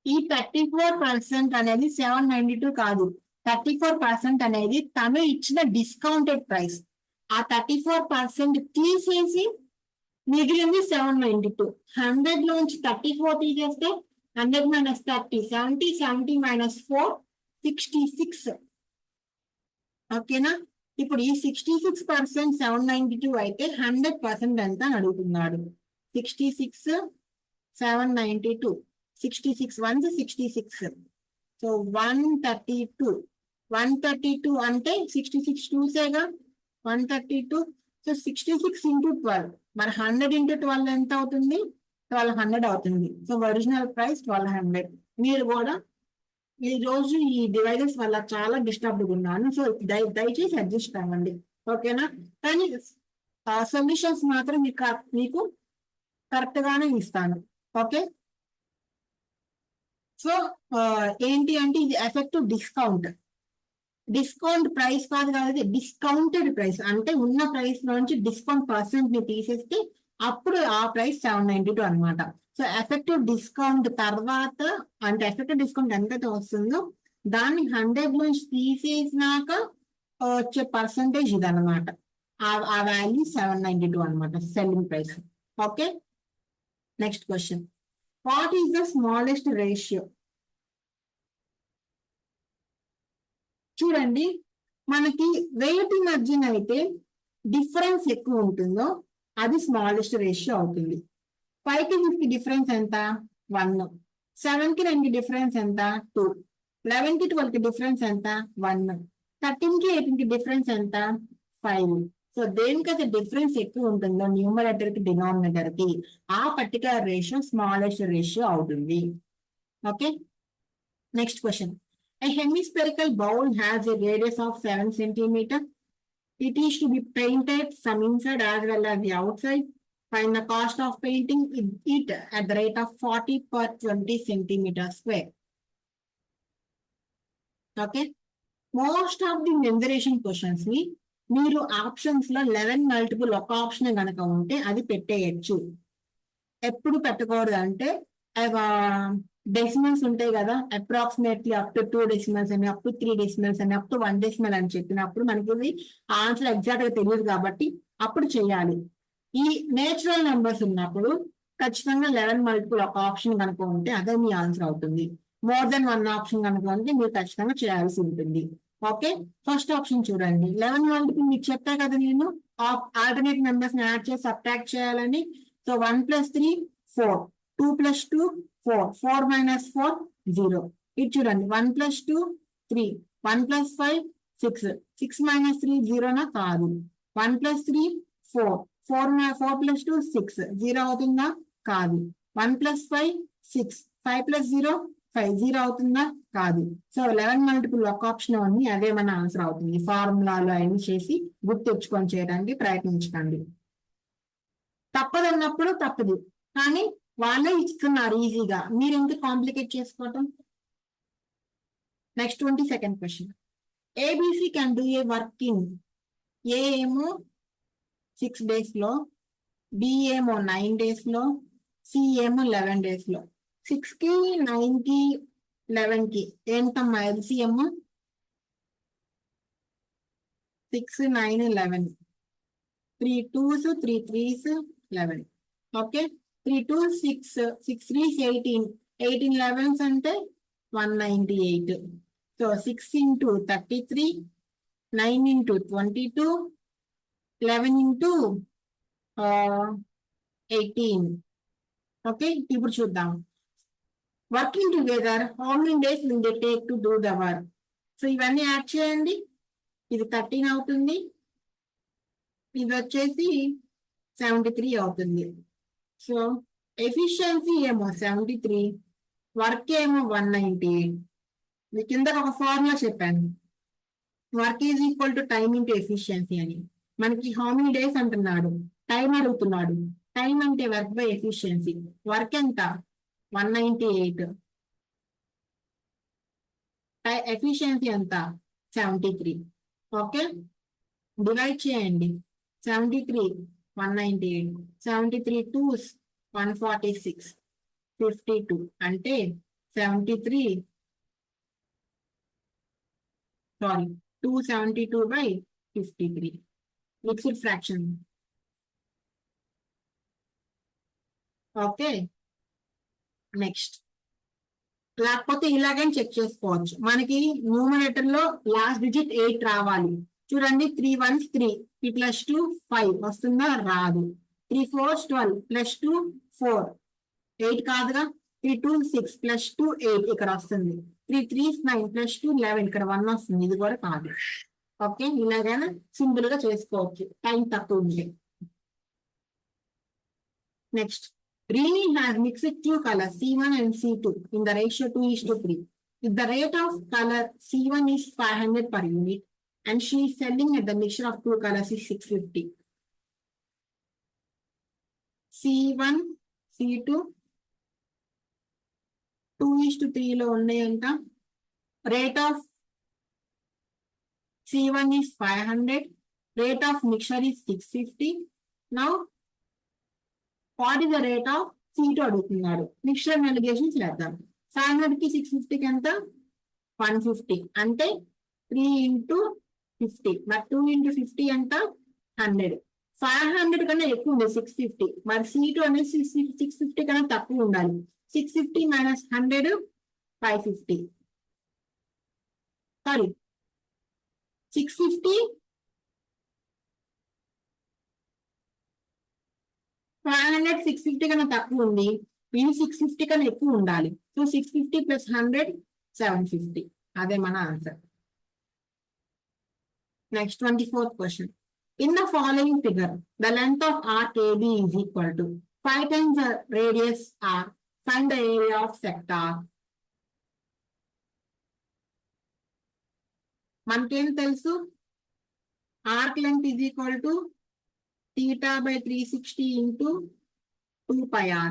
ఈ 34% అనేది 792 కాదు. 34% అనేది తను ఇచ్చిన డిస్కౌంటెడ్ ప్రైస్. ఆ 34% తీసేసి మిగిలింది 792. 100 లోంచి 34 తీసేస్తే 100 minus 30, 70, 70 minus 4, 66. ఓకేనా? ఇప్పుడు ఈ 66% 792 అయితే 100% ఎంత అని అడుగుతున్నాడు. 66 792 66 1 66. సో 132 అంటే 66 2సేగా 132. సో 66 into 12, మరి 100 into 12 ఎంత అవుతుంది? 1200 అవుతుంది. So original price 1200. మీరు కూడా ఈ రోజు ఈ డివైజెస్ వల్ల చాలా డిస్టర్బ్డ్గా ఉన్నాను. సో దయచేసి అడ్జస్ట్ అవ్వండి, ఓకేనా? కానీ సొల్యూషన్స్ మాత్రం మీకు కరెక్ట్ గానే ఇస్తాను, ఓకే? సో ఏంటి అంటే ఇది ఎఫెక్టివ్ డిస్కౌంట్ ప్రైస్ కాదు కాదు, డిస్కౌంటెడ్ ప్రైస్ అంటే ఉన్న ప్రైస్ నుంచి డిస్కౌంట్ పర్సెంట్ ని తీసేస్తే అప్పుడు ఆ ప్రైస్ 792 అనమాట. సో ఎఫెక్టివ్ డిస్కౌంట్ తర్వాత అంటే ఎఫెక్టివ్ డిస్కౌంట్ ఎంతైతే వస్తుందో దాన్ని 100 నుంచి తీసేసినాక వచ్చే పర్సంటేజ్ ఇది అనమాట. ఆ వాల్యూ 792 అనమాట selling price, okay? Next question, what is the smallest ratio? చూడండి, మనకి వెయిట్ మధ్యన అయితే డిఫరెన్స్ ఎక్కువ ఉంటుందో అది స్మాలెస్ట్ రేషియో అవుతుంది. 5 కి 5 కి డిఫరెన్స్ ఎంత? 1. 7 కి 2 కి డిఫరెన్స్ ఎంత? 2. 11 కి 12 కి డిఫరెన్స్ ఎంత? 1. 13 కి 18 కి డిఫరెన్స్ ఎంత? 5. సో దేనికైతే డిఫరెన్స్ ఎక్కువ ఉంటుందో న్యూమరేటర్ కి డినామినేటర్ కి ఆ పర్టికులర్ రేషియో స్మాలెస్ట్ రేషియో అవుతుంది, okay? Next question, a hemispherical bowl has a radius of 7 centimeter. It is to be painted from inside as well as the outside. Find the cost of painting it at the rate of 40 per 20 centimeter square. Okay. Most of the memorization questions ని మీరు ఆప్షన్స్ లో 11 మల్టిపుల్ ఒక ఆప్షన్ కనుక ఉంటే అది పెట్టేయచ్చు. ఎప్పుడు పెట్టకూడదు అంటే డెసిమల్స్ ఉంటాయి కదా, అప్రాక్సిమేట్లీ అప్ టు 2 డెసిమల్స్ అని, అప్ టు 3 డెసిమల్స్ అని, అప్ టు 1 డెసిమల్ అని చెప్పినప్పుడు మనకి ఆన్సర్ ఎగ్జాక్ట్ గా తెలియదు కాబట్టి అప్పుడు చేయాలి. ఈ నేచురల్ నెంబర్స్ ఉన్నప్పుడు ఖచ్చితంగా 11 మల్టిపుల్ ఒక ఆప్షన్ కనుక ఉంటే అదే మీ ఆన్సర్ అవుతుంది. మోర్ దెన్ 1 ఆప్షన్ కనుక ఉంటే మీరు ఖచ్చితంగా చేయాల్సి ఉంటుంది, ఓకే? ఫస్ట్ ఆప్షన్ చూడండి, 11 మల్టిపుల్ మీకు చెప్పా కదా నేను ఆల్టర్నేట్ నెంబర్స్ ని యాడ్ చేసి సబ్ట్రాక్ట్ చేయాలని. సో 1 + 3 4, 2 + 2 4, 4 - 4 0. ఇది చూడండి, 1 + 2 3, 1 + 5 6, 6 - 3 0 నా కాదు. 1 + 3 4, 4 + 2 6 0 అవుతుందా? కాదు. 1 + 5 6, 5 + 0 5 0 అవుతుందా? కాదు. సో 11 మల్టిపుల్ ఒక ఆప్షన్ ఉంది, అదే మన ఆన్సర్ అవుతుంది. ఫార్ములాలు అవన్నీ చేసి గుర్తు తెచ్చుకొని చేయడానికి ప్రయత్నించకండి. తప్పదన్నప్పుడు తప్పదు, కానీ వాళ్ళే ఇస్తున్నారు ఈజీగా, మీరు ఎందుకు కాంప్లికేట్ చేసుకోవటం? Next 22nd question, ABC can do a work in a ఏమో 6 days లో, బి ఏమో 9 days లో, సి ఏమో 11 days లో. 6 కి 9 కి 11 కి ఏంటమ్మా LCM? 6 9 11, 3 2s 3 3s 11, okay? 3 2 6, 6 3s 18, 18 11s అంటే 198. So 6 into 33, 9 into 22, 11 into 18, okay? ఇప్పుడు చూద్దాం, working together how many days will they take to do the work? So ఇవన్నీ యాడ్ చేయండి, ఇది 13 అవుతుంది, ఇది వచ్చేసి 73 అవుతుంది. సో ఎఫిషియన్సీ ఏమో 73, వర్క్ ఏమో 198. మీ కింద ఒక ఫార్ములా చెప్పాను, work is equal to time into efficiency అని. మనకి హౌ మెనీ డేస్ అంటున్నాడు, టైం అడుగుతున్నాడు. టైం అంటే వర్క్ బై ఎఫిషియన్సీ. వర్క్ ఎంత? 198, ఎఫిషియన్సీ ఎంత? 73, ఓకే? డివైడ్ చేయండి, 73 198, 73 2s 146, 52 అంటే 73 sorry 272/53 mixed fraction, okay? Next, లేకపోతే ఇలాగని చెక్ చేసుకోవచ్చు, మనకి న్యూమరేటర్ లో లాస్ట్ డిజిట్ 8 రావాలి, చూడండి 3 1s 3, 3 + 2 5 వస్తుందా? రాదు. 3 4s 12 + 2 4, 8 కాదుగా. 3 2s 6 + 2 8 ఇక్కడ వస్తుంది. 3 3s 9 + 2 11 ఇక్కడ 1 వస్తుంది. ఇది కూడా కాదు. ఓకే, ఇలాగైనా సింపుల్ గా చేసుకోవచ్చు టైం తక్కువ ఉంది. Next, Rini has mixed two colors C1 and C2 in the ratio 2:3. If the rate of color C1 is 500 per unit and she is selling at the mixture of two colors is 650. C1 C2 2:3 లో ఉన్నాయంట. Rate of C1 is 500, rate of mixture is 650. Now what is the rate of C2 అడుగుతున్నాడు. మిక్చర్ నెలిగేషన్స్ చేద్దాం. 500 కి 650 కి ఎంత? 150 అంటే 3 × 50, మరి 2 × 50 ఎంత? 100. 500 కన్నా ఎక్కువ ఉంది 650, మరి C2 అనేది 650 కన్నా తక్కువ ఉండాలి. 650 - 100 550. సారీ 650 500 650 కన్నా తక్కువ ఉంది. ఇది 650 కన్నా ఎక్కువ ఉండాలి. సో 650 + 100 750. అదే మన answer. Next 24th question. In the following figure, the length of arc AB is equal to 5 times the radius R. Find the area of sector. మనకేం తెలుసు? Arc length is equal to θ/360 into 2πr.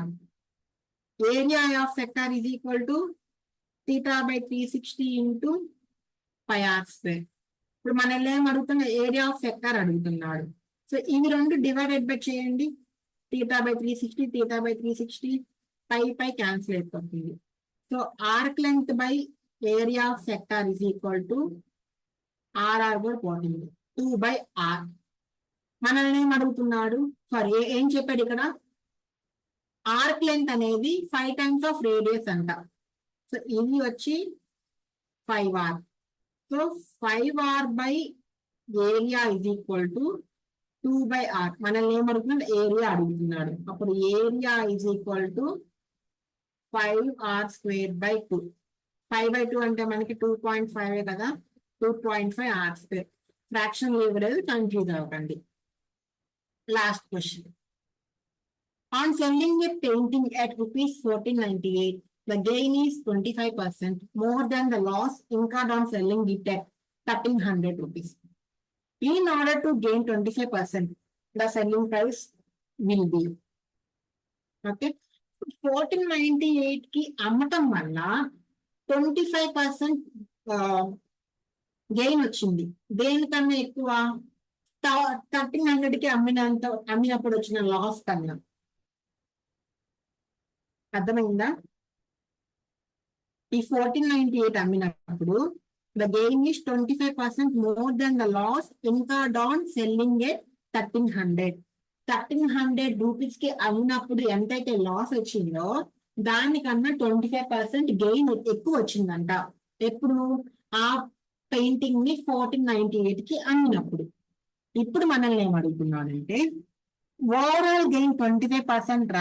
Area of sector is equal to θ/360 into πr². ఇప్పుడు మనల్ని ఏం అడుగుతున్న? ఏరియా ఆఫ్ సెక్టార్ అడుగుతున్నాడు. సో ఇవి రెండు డివైడెడ్ బై చేయండి. θ/360 θ/360 పై క్యాన్సిల్ అయిపోతుంది. So arc length by area of sector is equal to R R కూడా పోతుంది 2/r. మనల్ని ఏం అడుగుతున్నాడు? సారీ ఏం చెప్పాడు ఇక్కడ? ఆర్క్ లెంగ్త్ అనేది 5 times ఆఫ్ రేడియస్ అంట. సో ఇది వచ్చి 5r. So 5r by area is equal to 2/r. మనల్ని ఏం అడుగుతున్నాడు? ఏరియా అడుగుతున్నాడు. అప్పుడు area is equal to 5r²/2. 5/2 అంటే మనకి 2.5 కదా. 2.5r². ఫ్రాక్షన్ ఇవ్వలేదు, కన్ఫ్యూజ్ అవ్వకండి. Last question. On selling a painting at ₹1498, the gain is 25% more than the loss incurred on selling it at ₹1,300. In order to gain 25%, the selling price will be. Okay. 1498 కి అమ్మటం వల్ల 25% గెయిన్ వచ్చింది. దేనికన్నా ఎక్కువ? 1300 కి అమ్మినప్పుడు వచ్చిన లాస్ కన్నా. అర్థమైందా? ఈ 1498 అమ్మినప్పుడు the gain is 25% more than the loss incurred on selling at 1300. 1300 rupees కి అమ్మినప్పుడు ఎంతైతే లాస్ వచ్చిందో దానికన్నా 25% గెయిన్ ఎక్కువ వచ్చిందంట. ఎప్పుడు? ఆ పెయింటింగ్ ని 1498 కి అమ్మినప్పుడు. ఇప్పుడు మనల్ని ఏం అడుగుతున్నాడంటే ఓవరాల్ గెయిన్ 25%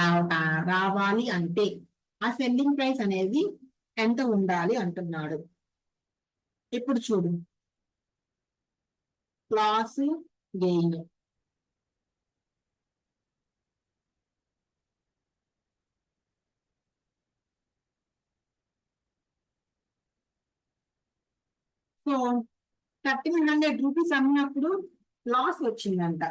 రావాలి అంటే ఆ సెల్లింగ్ ప్రైస్ అనేది ఎంత ఉండాలి అంటున్నాడు. ఇప్పుడు చూడు, లాస్ గెయిన్. సో 1300 రూపీస్ అమ్మినప్పుడు లాస్ వచ్చిందంట.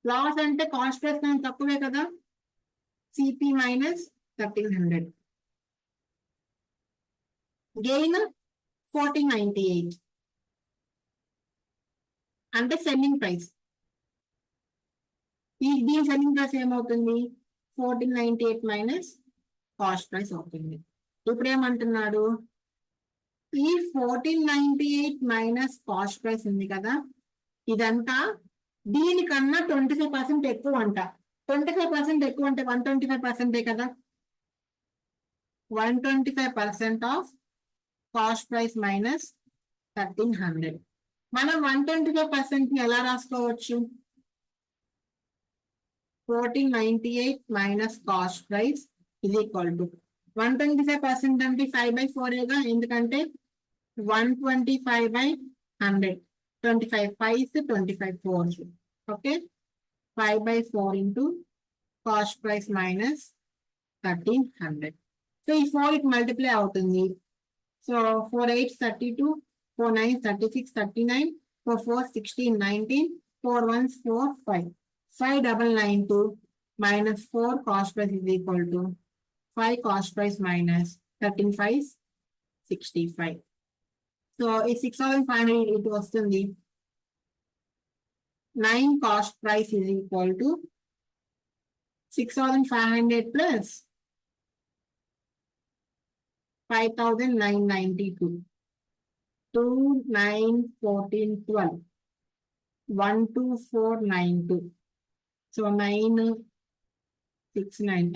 లాస్ అంటే కాస్ట్ ప్రైస్ కన్నా తక్కువే కదా. CP minus 1300. గెయిన్ 1498 అంటే సెల్లింగ్ ప్రైస్. దీని సెల్లింగ్ ప్రైస్ ఏమవుతుంది? 1498 మైనస్ కాస్ట్ ప్రైస్ అవుతుంది. ఇప్పుడు ఏమంటున్నాడు? ఈ 1498 మైనస్ కాస్ట్ ప్రైస్ ఉంది కదా, ఇదంతా దీనికన్నా 25% ఎక్కువ అంట. 25% ఎక్కువ అంటే 125% కదా. 125% ఆఫ్ కాస్ట్ ప్రైస్ మైనస్ 1300. మనం 125% ఎలా రాసుకోవచ్చు? 1498 minus cost price is equal to 125% అంటే 5/4 ఎందుకంటే 125/100. 25 5s 25 4s. Okay, 5/4 into cost price minus 1300. So ఈ 4 ఇట్ మల్టిప్లై అవుతుంది. So 4 8 32, 4 9 36 39, 4 4 16 19, 4 1 4 5. 5992 minus 4 cost price is equal to 5 cost price minus 13 5 65. So ఈ 6500 ఇటు వస్తుంది. 9 cost price is equal to 6500 plus 5992. 2 9 14 12 12492. So 9 6 9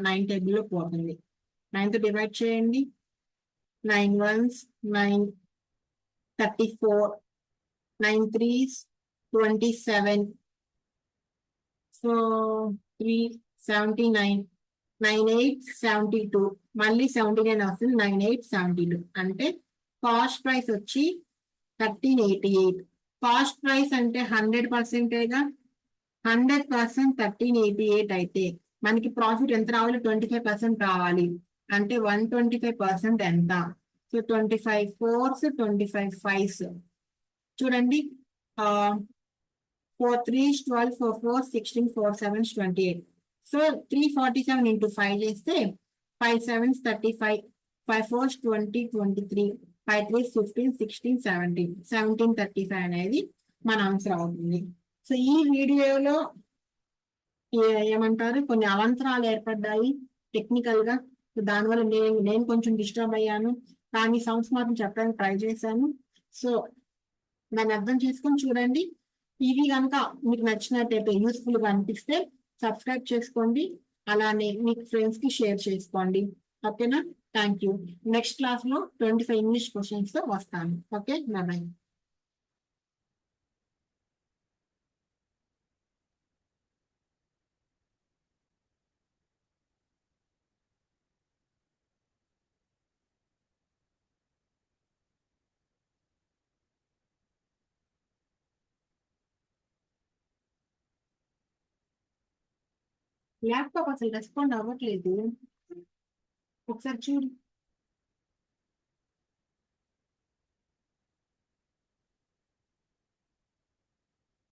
9 టేబుల్లో పోతుంది. 9తో డివైడ్ చేయండి. 9 1s 9 34, 9 3s 27. సో 3 79, 9 8 72, మళ్ళీ 79 వస్తుంది. 9 8 72 అంటే కాస్ట్ ప్రైస్ వచ్చి 1388. కాస్ట్ ప్రైస్ అంటే 100%గా. 100% 1388 అయితే మనకి ప్రాఫిట్ ఎంత రావాలి? 25% రావాలి. అంటే 125% ఎంత? So 25 4s 25 5s. చూడండి, 4 3s 12, 4 4s 16, 4 7s 28. So 347 into 5 చేస్తే 5 7s 35, 5 4s 20 23, 5 3s 15 16 17, 1735 అనేది మన ఆన్సర్ అవుతుంది. సో ఈ వీడియోలో ఏమంటారు, కొన్ని అవాంతరాలు ఏర్పడ్డాయి టెక్నికల్ గా. దానివల్ల నేను కొంచెం డిస్టర్బ్ అయ్యాను, కానీ సౌండ్స్ మాత్రం చెప్పడానికి ట్రై చేశాను. సో దాన్ని అర్థం చేసుకొని చూడండి. ఇవి కనుక మీకు నచ్చినట్టయితే, యూస్ఫుల్ గా అనిపిస్తే సబ్స్క్రైబ్ చేసుకోండి, అలానే మీకు ఫ్రెండ్స్ కి షేర్ చేసుకోండి. ఓకేనా? Thank you. నెక్స్ట్ క్లాస్ లో 25 ఇంగ్లీష్ క్వశ్చన్స్ తో వస్తాను. Okay, bye. ల్యాప్టాప్ అసలు రెస్పాండ్ అవ్వట్లేదు, ఒకసారి చూడు.